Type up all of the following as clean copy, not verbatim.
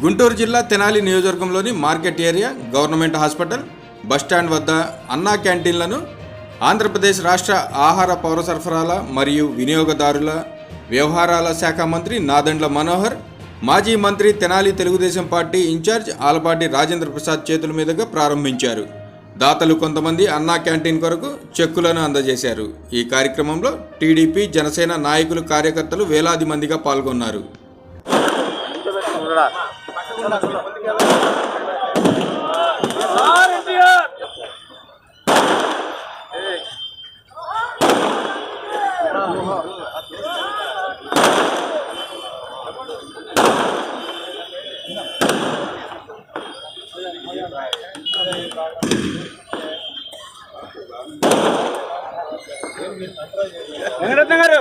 గుంటూరు జిల్లా తెనాలి నియోజకవర్గంలోని market area, government hospital, bus stand వద్ద అన్నా క్యాంటీన్లను ఆంధ్రప్రదేశ్ రాష్ట్ర ఆహార, పౌర సరఫరాల మరియు వినియోగదారుల వ్యవహారాల శాఖ మంత్రి నాదెండ్ల మనోహర్, మాజీ మంత్రి తెనాలి తెలుగుదేశం పార్టీ ఇన్ఛార్జ్ ఆలపాటి రాజేంద్ర ప్రసాద్ చేతుల మీదుగా ప్రారంభించారు. దాతలు కొంతమంది అన్నా క్యాంటీన్ కొరకు చెక్కులను అందజేశారు. ఈ కార్యక్రమంలో టీడీపీ, జనసేన నాయకులు, కార్యకర్తలు వేలాది మందిగా పాల్గొన్నారు. వెంకటరత్న గారు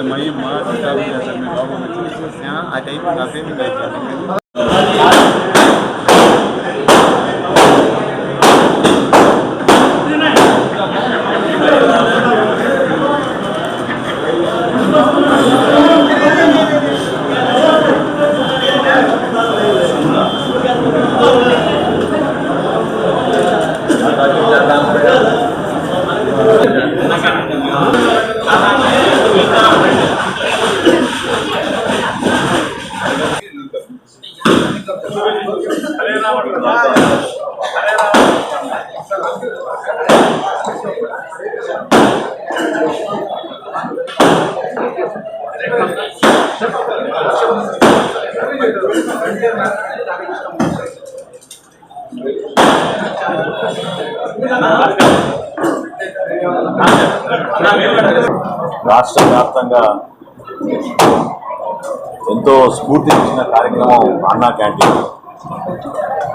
मई मार्च आ टाइप काफी రాష్ట్ర వ్యాప్తంగా ఎంతో స్ఫూర్తినిచ్చిన కార్యక్రమం అన్నా క్యాంటీన్.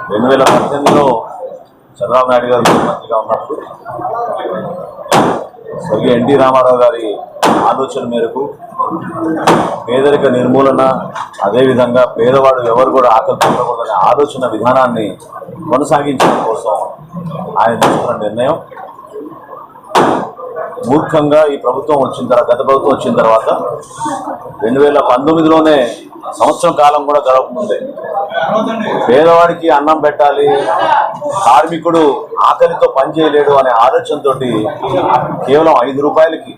2018లో చంద్రబాబు నాయుడు గారు ముఖ్యమంత్రిగా ఉన్నప్పుడు స్వర్గీయ ఎన్టీ రామారావు గారి ఆలోచన మేరకు పేదరిక నిర్మూలన, అదేవిధంగా పేదవాడు ఎవరు కూడా ఆకలి పొందకూడదనే ఆలోచన విధానాన్ని కొనసాగించడం కోసం ఆయన తీసుకున్న నిర్ణయం మూర్ఖంగా ఈ ప్రభుత్వం వచ్చిన తర్వాత, గత ప్రభుత్వం వచ్చిన తర్వాత 2019లోనే సంవత్సరం కాలం కూడా గడవకముందే పేదవాడికి అన్నం పెట్టాలి, కార్మికుడు ఆకలితో పనిచేయలేడు అనే ఆలోచనతో కేవలం 5 రూపాయలకి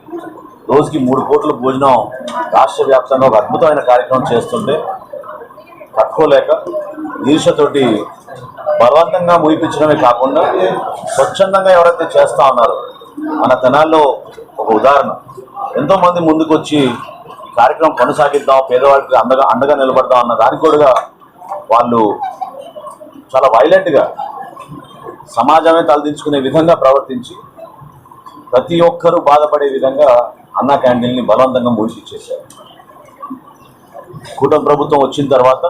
రోజుకి 3 కోట్ల భోజనం రాష్ట్ర వ్యాప్తంగా ఒక అద్భుతమైన కార్యక్రమం చేస్తుంటే తట్టుకోలేక ఈర్షతోటి బలవంతంగా ముగిపించడమే కాకుండా స్వచ్ఛందంగా ఎవరైతే చేస్తూ ఉన్నారో, మన తెనాల్లో ఒక ఉదాహరణ, ఎంతోమంది ముందుకు వచ్చి కార్యక్రమం కొనసాగిద్దాం, పేదవాడికి అండగా నిలబడదాం అన్న దానికి కూడా వాళ్ళు చాలా వైలెంట్గా సమాజమే తలదించుకునే విధంగా ప్రవర్తించి ప్రతి ఒక్కరూ బాధపడే విధంగా అన్నా క్యాంటీన్ని బలవంతంగా మూసిచ్చేశారు. కూటమి ప్రభుత్వం వచ్చిన తర్వాత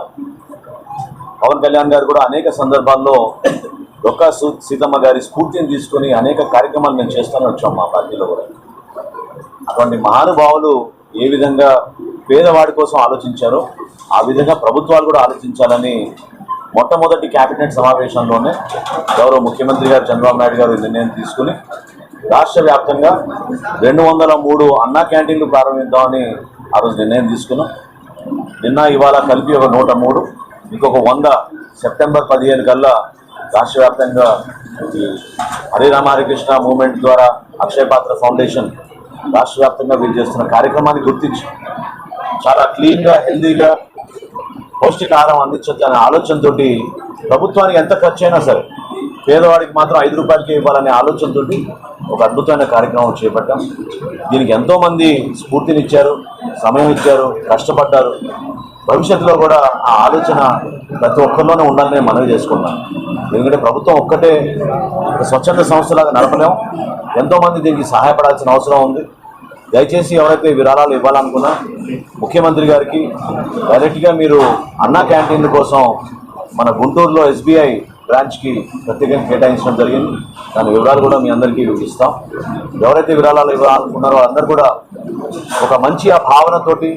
పవన్ కళ్యాణ్ గారు కూడా అనేక సందర్భాల్లో డొక్కా సీతమ్మ గారి స్ఫూర్తిని తీసుకొని అనేక కార్యక్రమాలు మేము చేస్తూనే వచ్చాం మా పార్టీలో కూడా. అటువంటి మహానుభావులు ఏ విధంగా పేదవాడి కోసం ఆలోచించారో ఆ విధంగా ప్రభుత్వాలు కూడా ఆలోచించాలని మొట్టమొదటి కేబినెట్ సమావేశంలోనే గౌరవ ముఖ్యమంత్రి గారు చంద్రబాబు నాయుడు గారు నిర్ణయం తీసుకుని రాష్ట్ర వ్యాప్తంగా 203 అన్నా క్యాంటీన్లు ప్రారంభిద్దామని ఆ రోజు నిర్ణయం తీసుకున్నాం. నిన్న ఇవాళ కలిపి ఒక 103, ఇంకొక 100 సెప్టెంబర్ 15 కల్లా రాష్ట్ర వ్యాప్తంగా ఈ హరే రామ హరే కృష్ణ మూవ్మెంట్ ద్వారా అక్షయ పాత్ర ఫౌండేషన్ రాష్ట్ర వ్యాప్తంగా వీళ్ళు చేస్తున్న కార్యక్రమాన్ని గుర్తించి చాలా క్లీన్గా, హెల్దీగా పౌష్టికాహారం అందించవచ్చు అనే ఆలోచనతో ప్రభుత్వానికి ఎంత ఖర్చు అయినా సరే పేదవాడికి మాత్రం 5 రూపాయలకే ఇవ్వాలనే ఆలోచనతో ఒక అద్భుతమైన కార్యక్రమం చేపట్టాం. దీనికి ఎంతోమంది స్ఫూర్తినిచ్చారు, సమయం ఇచ్చారు, కష్టపడ్డారు. భవిష్యత్తులో కూడా ఆ ఆలోచన ప్రతి ఒక్కరిలోనే ఉండాలని మనవి చేసుకున్నాం. ఎందుకంటే ప్రభుత్వం ఒక్కటే స్వచ్ఛంద సంస్థలాగా నడపలేం, ఎంతోమంది దీనికి సహాయపడాల్సిన అవసరం ఉంది. దయచేసి ఎవరైతే విరాళాలు ఇవ్వాలనుకున్నా ముఖ్యమంత్రి గారికి డైరెక్ట్గా మీరు అన్నా క్యాంటీన్ల కోసం మన గుంటూరులో SBI బ్రాంచ్కి ప్రత్యేకంగా కేటాయించడం జరిగింది. దాని వివరాలు కూడా మీ అందరికీ ఇస్తాం. ఎవరైతే విరాళాలు ఇవ్వాలనుకున్నారో అందరూ కూడా ఒక మంచి ఆ భావనతోటి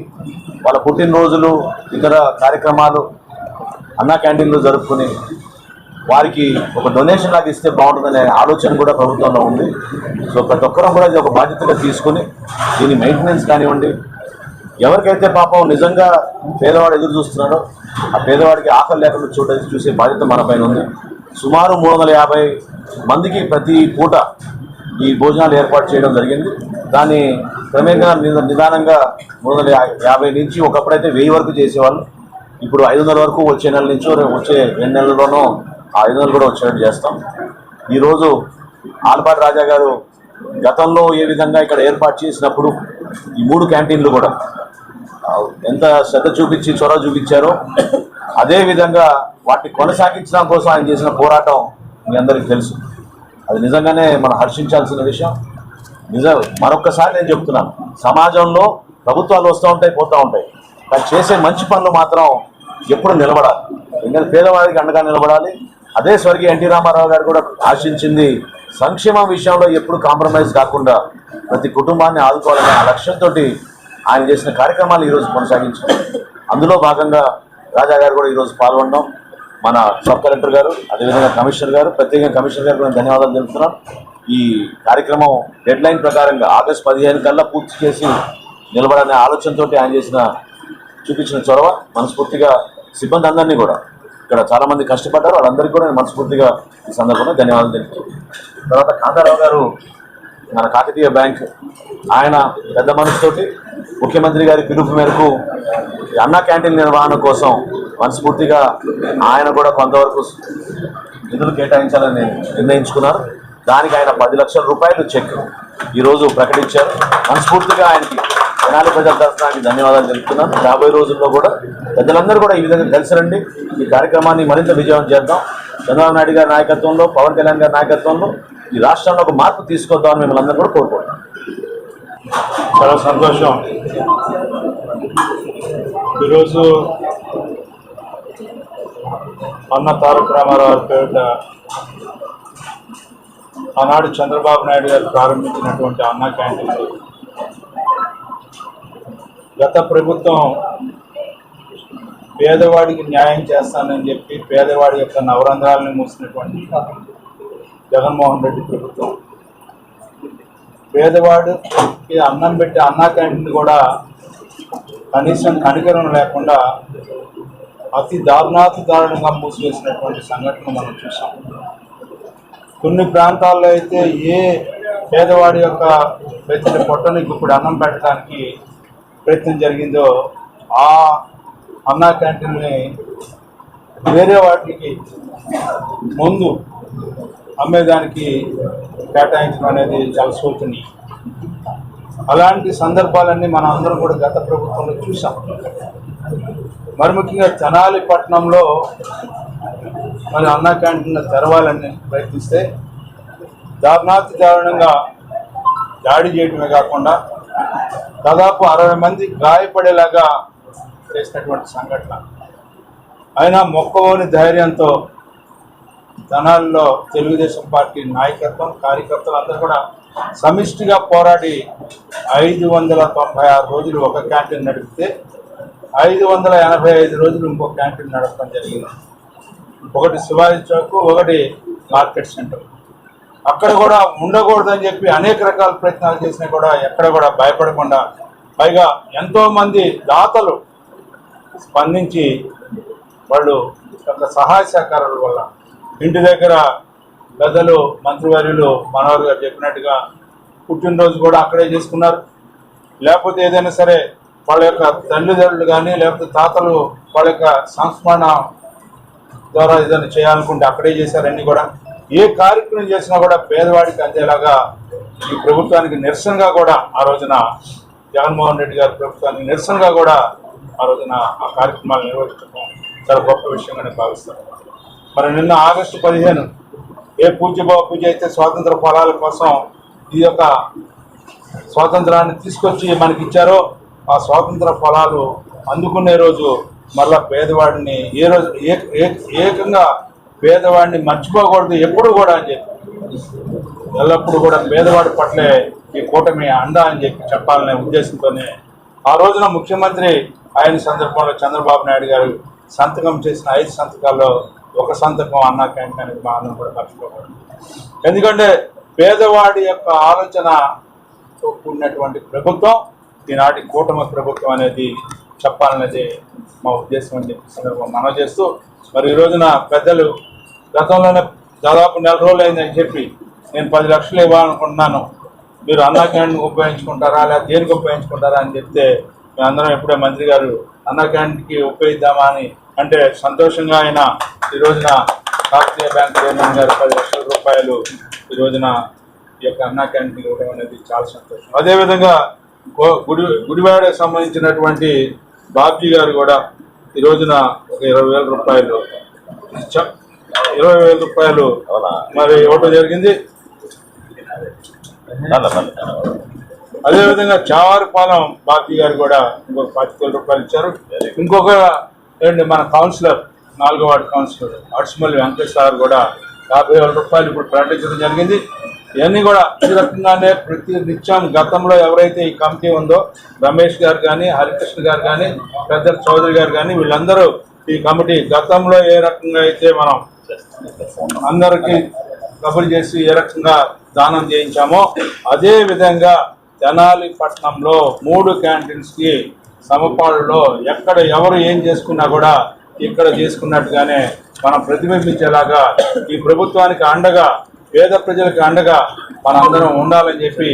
వాళ్ళ పుట్టినరోజులు, ఇతర కార్యక్రమాలు అన్నా క్యాంటీన్లో జరుపుకుని వారికి ఒక డొనేషన్ లాగా ఇస్తే బాగుంటుందనే ఆలోచన కూడా ప్రభుత్వంలో ఉంది. సో ప్రతి ఒక్కరూ కూడా ఇది ఒక బాధ్యతగా తీసుకుని దీని మెయింటెనెన్స్ కానివ్వండి, ఎవరికైతే పాపం నిజంగా పేదవాడు ఎదురు చూస్తున్నాడో ఆ పేదవాడికి ఆకలి లేకుండా చూసే బాధ్యత మన పైన ఉంది. సుమారు 350 మందికి ప్రతి పూట ఈ భోజనాలు ఏర్పాటు చేయడం జరిగింది. దాన్ని క్రమేణా నిదానంగా 350 నుంచి ఒకప్పుడైతే 1000 వరకు చేసేవాళ్ళు. ఇప్పుడు 500 వరకు వచ్చే నెల నుంచి వచ్చే 2 నెలల్లోనూ 500 కూడా వచ్చేటట్టు చేస్తాం. ఈరోజు ఆలపాటి రాజా గారు గతంలో ఏ విధంగా ఇక్కడ ఏర్పాటు చేసినప్పుడు ఈ 3 క్యాంటీన్లు కూడా ఎంత శ్రద్ధ చూపించి చొరవ చూపించారో అదేవిధంగా వాటిని కొనసాగించడం కోసం ఆయన చేసిన పోరాటం మీ అందరికీ తెలుసు. అది నిజంగానే మనం హర్షించాల్సిన విషయం. మరొక్కసారి నేను చెప్తున్నాను, సమాజంలో ప్రభుత్వాలు వస్తూ ఉంటాయి, పోతూ ఉంటాయి, కానీ చేసే మంచి పనులు మాత్రం ఎప్పుడు నిలబడాలి. ఎందుకంటే పేదవాడికి అండగా నిలబడాలి. అదే స్వర్గీయ ఎన్టీ రామారావు గారు కూడా ఆశించింది సంక్షేమం విషయంలో ఎప్పుడు కాంప్రమైజ్ కాకుండా ప్రతి కుటుంబాన్ని ఆదుకోవాలనే ఆ లక్ష్యంతో ఆయన చేసిన కార్యక్రమాలు ఈరోజు కొనసాగించారు. అందులో భాగంగా రాజా గారు కూడా ఈరోజు పాల్గొనడం, మన సబ్ కలెక్టర్ గారు, అదేవిధంగా కమిషనర్ గారు, ప్రత్యేకంగా కమిషనర్ గారు కూడా ధన్యవాదాలు తెలుపుతున్నాం. ఈ కార్యక్రమం డెడ్ లైన్ ప్రకారంగా ఆగస్టు 15 కల్లా పూర్తి చేసి నిలబడనే ఆలోచనతో ఆయన చూపించిన చొరవ మనస్ఫూర్తిగా సిబ్బంది అందరినీ కూడా, ఇక్కడ చాలామంది కష్టపడ్డారు, వాళ్ళందరికీ కూడా నేను మనస్ఫూర్తిగా ఈ సందర్భంగా ధన్యవాదాలు తెలుపుతూ, తర్వాత కాంతారావు గారు మన కాకతీయ బ్యాంక్, ఆయన పెద్ద మనసుతోటి ముఖ్యమంత్రి గారి పిలుపు మేరకు అన్నా క్యాంటీన్ నిర్వహణ కోసం మనస్ఫూర్తిగా ఆయన కూడా కొంతవరకు నిధులు కేటాయించాలని నిర్ణయించుకున్నారు. దానికి ఆయన 10 లక్షల రూపాయలు చెక్ ఈరోజు ప్రకటించారు. మనస్ఫూర్తిగా ఆయనకి తెనాలి ప్రజల తరఫున ధన్యవాదాలు తెలుపుతున్నాను. రాబోయే రోజుల్లో కూడా పెద్దలందరూ కూడా ఈ విధంగా కలిసి రండి, ఈ కార్యక్రమాన్ని మరింత విజయవంతం చేద్దాం. చంద్రబాబు నాయుడు గారి నాయకత్వంలో, పవన్ కళ్యాణ్ గారి నాయకత్వంలో ఈ రాష్ట్రంలో ఒక మార్పు తీసుకొద్దామని మిమ్మల్ని అందరూ కూడా కోరుకుంటున్నాం. చాలా సంతోషం. ఈరోజు అన్న తారక రామారావు పేరిట ఆనాడు చంద్రబాబు నాయుడు గారు ప్రారంభించినటువంటి అన్నా క్యాంటీన్ గత ప్రభుత్వం పేదవాడికి న్యాయం చేస్తానని చెప్పి పేదవాడి యొక్క నవరంధ్రాలను మూసినటువంటి జగన్మోహన్ రెడ్డి ప్రభుత్వం పేదవాడికి అన్నం పెట్టి అన్నా క్యాంటీన్ కూడా కనీసం కనికరం లేకుండా అతి దారుణంగా మూసివేసినటువంటి సంఘటన మనం చూసాం. కొన్ని ప్రాంతాల్లో అయితే ఏ పేదవాడి యొక్క ప్రతి పొట్టని ఇప్పుడు అన్నం పెట్టడానికి ప్రయత్నం జరిగిందో ఆ అన్నా క్యాంటీన్ని వేరే వాటికి ముందు అమ్మేదానికి కేటాయించడం అనేది చాలా శోచనీయం. అలాంటి సందర్భాలన్నీ మనం అందరం కూడా గత ప్రభుత్వంలో చూసాం. మరి ముఖ్యంగా తెనాలి పట్టణంలో మరి అన్నా క్యాంటీన్ తెరవాలని ప్రయత్నిస్తే దారుణంగా దాడి చేయడమే కాకుండా దాదాపు 60 మంది గాయపడేలాగా చేసినటువంటి సంఘటన. అయినా మొక్కవోని ధైర్యంతో తెనాలిలో తెలుగుదేశం పార్టీ నాయకత్వం, కార్యకర్తలు అందరూ కూడా సమిష్టిగా పోరాడి 596 రోజులు ఒక క్యాంటీన్ నడిపితే 585 రోజులు ఇంకో క్యాంటీన్ నడపడం జరిగింది. ఒకటి శివాజీ చౌక్, ఒకటి మార్కెట్ సెంటర్. అక్కడ కూడా ఉండకూడదని చెప్పి అనేక రకాల ప్రయత్నాలు చేసినా కూడా ఎక్కడ కూడా భయపడకుండా, పైగా ఎంతోమంది దాతలు స్పందించి వాళ్ళు ఒక సహాయ సహకారాల వల్ల ఇంటి దగ్గర పెద్దలు మంత్రివర్యులు మనోహర్ గారు చెప్పినట్టుగా పుట్టినరోజు కూడా అక్కడే చేసుకున్నారు. లేకపోతే ఏదైనా సరే వాళ్ళ యొక్క తల్లిదండ్రులు కానీ లేకపోతే తాతలు వాళ్ళ యొక్క సంస్మరణ ద్వారా ఏదైనా చేయాలనుకుంటే అక్కడే చేశారు. అన్నీ కూడా ఏ కార్యక్రమం చేసినా కూడా పేదవాడికి అందేలాగా ఈ ప్రభుత్వానికి నిరసనగా కూడా ఆ రోజున జగన్మోహన్ రెడ్డి గారి ప్రభుత్వానికి నిరసనగా కూడా ఆ రోజున ఆ కార్యక్రమాలు నిర్వహించడం చాలా గొప్ప విషయంగా నేను భావిస్తాను. మరి నిన్న ఆగస్టు 15 ఏ పూజ అయితే స్వాతంత్ర ఫలాల కోసం ఈ యొక్క స్వాతంత్రాన్ని తీసుకొచ్చి మనకి ఇచ్చారో ఆ స్వాతంత్ర ఫలాలు అందుకునే రోజు మళ్ళా పేదవాడిని ఏ రోజు ఏకంగా పేదవాడిని మర్చిపోకూడదు ఎప్పుడు కూడా అని చెప్పి ఎల్లప్పుడూ కూడా పేదవాడి పట్లే ఈ కూటమి అండ అని చెప్పి చెప్పాలనే ఉద్దేశంతోనే ఆ రోజున ముఖ్యమంత్రి ఆయన సందర్భంలో చంద్రబాబు నాయుడు గారు సంతకం చేసిన 5 సంతకాల్లో ఒక సంతకం అన్నా క్యాంటీన్ అనేది మా అందరం కూడా మర్చిపోకూడదు. ఎందుకంటే పేదవాడి యొక్క ఆలోచనతో కూడినటువంటి ప్రభుత్వం ఈనాటి కూటమి ప్రభుత్వం అనేది చెప్పాలనేది మా ఉద్దేశం అని చెప్పి సందర్భం మనం చేస్తూ, మరి ఈ రోజున పెద్దలు గతంలోనే దాదాపు 4 రోజులు అయిందని చెప్పి నేను 10 లక్షలు ఇవ్వాలనుకుంటున్నాను, మీరు అన్నా క్యాంటీన్ ఉపయోగించుకుంటారా లేదా దేనికి ఉపయోగించుకుంటారా అని చెప్తే మేమందరం ఎప్పుడే మంత్రి గారు అన్నా క్యాంటీన్కి ఉపయోగిద్దామా అని అంటే సంతోషంగా ఆయన ఈ రోజున కాకతీయ బ్యాంక్ చైర్మన్ గారు 10 లక్షల రూపాయలు ఈ రోజున ఈ యొక్క అన్నా క్యాంటీన్ ఇవ్వడం అనేది చాలా సంతోషం. అదేవిధంగా గుడివాడకు సంబంధించినటువంటి బాబ్జీ గారు కూడా ఈ రోజున ఒక 20,000 రూపాయలు 20,000 రూపాయలు మరి ఇవ్వడం జరిగింది. అదేవిధంగా చావారిపాలెం బాబ్జీ గారు కూడా ఇంకొక 25,000 రూపాయలు ఇచ్చారు. ఇంకొక మన కౌన్సిలర్ 4వ వార్డు కౌన్సిలర్ అడ్స్మల్లి వెంకటేష్ సార్ కూడా 50,000 రూపాయలు ఇప్పుడు ప్రకటించడం జరిగింది. ఇవన్నీ కూడా ఈ రకంగానే ప్రతి నిత్యం గతంలో ఎవరైతే ఈ కమిటీ ఉందో రమేష్ గారు కానీ, హరికృష్ణ గారు కానీ, పెద్దల చౌదరి గారు కానీ, వీళ్ళందరూ ఈ కమిటీ గతంలో ఏ రకంగా అయితే మనం అందరికీ కబురు చేసి ఏ రకంగా దానం చేయించామో అదే విధంగా తెనాలి పట్టణంలో 3 క్యాంటీన్స్కి సమపాడులో ఎక్కడ ఎవరు ఏం చేసుకున్నా కూడా ఇక్కడ చేసుకున్నట్టుగానే మనం ప్రతిబింబించేలాగా ఈ ప్రభుత్వానికి అండగా, పేద ప్రజలకు అండగా మనందరం ఉండాలని చెప్పి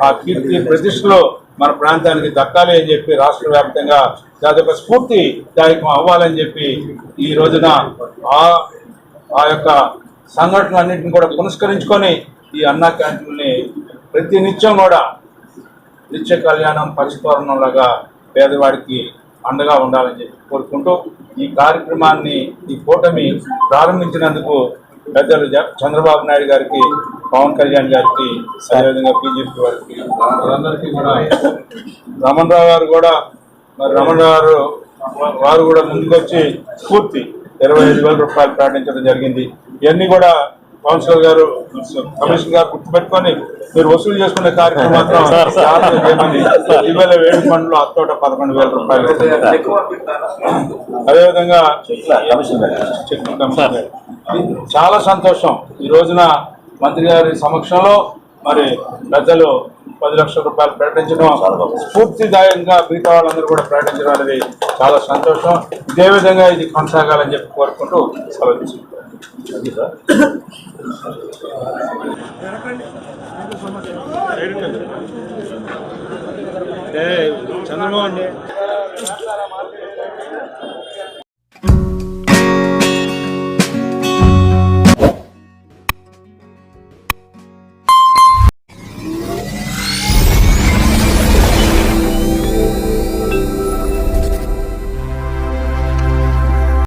ఆ కీర్తి ప్రతిష్టలో మన ప్రాంతానికి దక్కాలి అని చెప్పి రాష్ట్ర వ్యాప్తంగా అదొక స్ఫూర్తిదాయకం అవ్వాలని చెప్పి ఈ రోజున ఆ యొక్క సంఘటనలన్నింటిని కూడా పురస్కరించుకొని ఈ అన్నా క్యాంటీన్ని ప్రతి నిత్యం కూడా నిత్య కళ్యాణం పరిష్కరణలాగా పేదవాడికి అండగా ఉండాలని చెప్పి కోరుకుంటూ ఈ కార్యక్రమాన్ని ఈ కూటమి ప్రారంభించినందుకు పెద్దలు చంద్రబాబు నాయుడు గారికి, పవన్ కళ్యాణ్ గారికి, అదేవిధంగా బీజేపీ వారికి అందరికీ కూడా రమణరావు గారు కూడా వారు కూడా ముందుకొచ్చి స్ఫూర్తి 25,000 రూపాయలు ప్రకటించడం జరిగింది. ఇవన్నీ కూడా కౌన్సిలర్ గారు, కమిషనర్ గారు గుర్తుపెట్టుకొని మీరు వసూలు చేసుకునే కార్యక్రమం మాత్రం ఇవాళ వేడుకొండలో అత్తోట 11,000 రూపాయలు. అదేవిధంగా చాలా సంతోషం ఈ రోజున మంత్రి గారి సమక్షంలో మరి పెద్దలు 10 లక్షల రూపాయలు ప్రకటించడం, స్ఫూర్తిదాయకంగా మిగతా వాళ్ళందరూ కూడా ప్రకటించడం అనేది చాలా సంతోషం. ఇదే విధంగా ఇది కొనసాగాలని చెప్పి కోరుకుంటూ సెలవు తీసుకుంటాం. చంద్రమోహన్